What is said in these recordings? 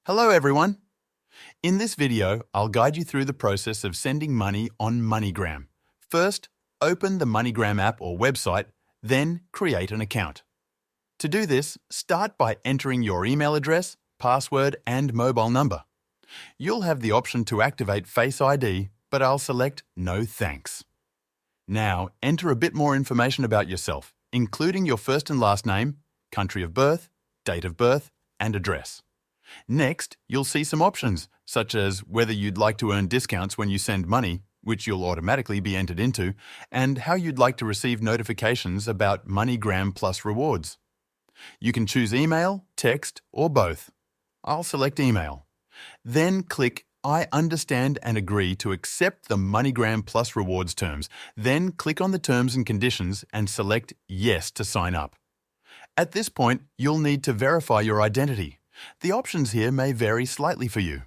Hello everyone! In this video, I'll guide you through the process of sending money on MoneyGram. First, open the MoneyGram app or website, then create an account. To do this, start by entering your email address, password and mobile number. You'll have the option to activate Face ID, but I'll select No Thanks. Now, enter a bit more information about yourself, including your first and last name, country of birth, date of birth, and address. Next, you'll see some options, such as whether you'd like to earn discounts when you send money, which you'll automatically be entered into, and how you'd like to receive notifications about MoneyGram Plus rewards. You can choose email, text, or both. I'll select email. Then click I understand and agree to accept the MoneyGram Plus rewards terms. Then click on the terms and conditions and select Yes to sign up. At this point, you'll need to verify your identity. The options here may vary slightly for you.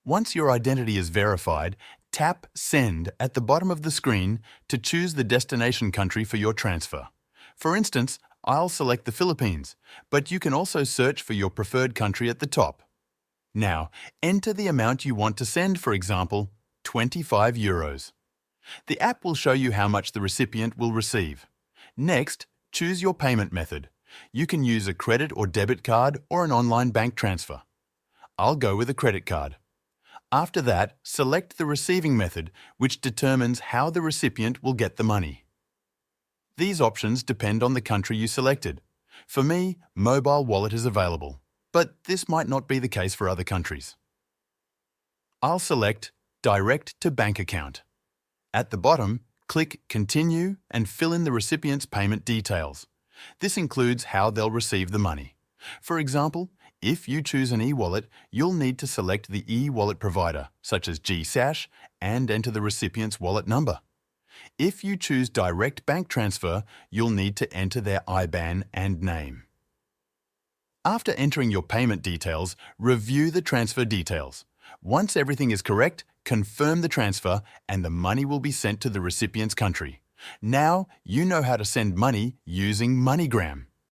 Once your identity is verified, tap Send at the bottom of the screen to choose the destination country for your transfer. For instance, I'll select the Philippines, but you can also search for your preferred country at the top. Now, enter the amount you want to send, for example, 25 euros. The app will show you how much the recipient will receive. Next, choose your payment method. You can use a credit or debit card or an online bank transfer. I'll go with a credit card. After that, select the receiving method, which determines how the recipient will get the money. These options depend on the country you selected. For me, mobile wallet is available, but this might not be the case for other countries. I'll select Direct to Bank Account. At the bottom, click Continue and fill in the recipient's payment details. This includes how they'll receive the money. For example, if you choose an e-wallet, you'll need to select the e-wallet provider, such as GSash, and enter the recipient's wallet number. If you choose direct bank transfer, you'll need to enter their IBAN and name. After entering your payment details, review the transfer details. Once everything is correct, confirm the transfer and the money will be sent to the recipient's country. Now, you know how to send money using MoneyGram.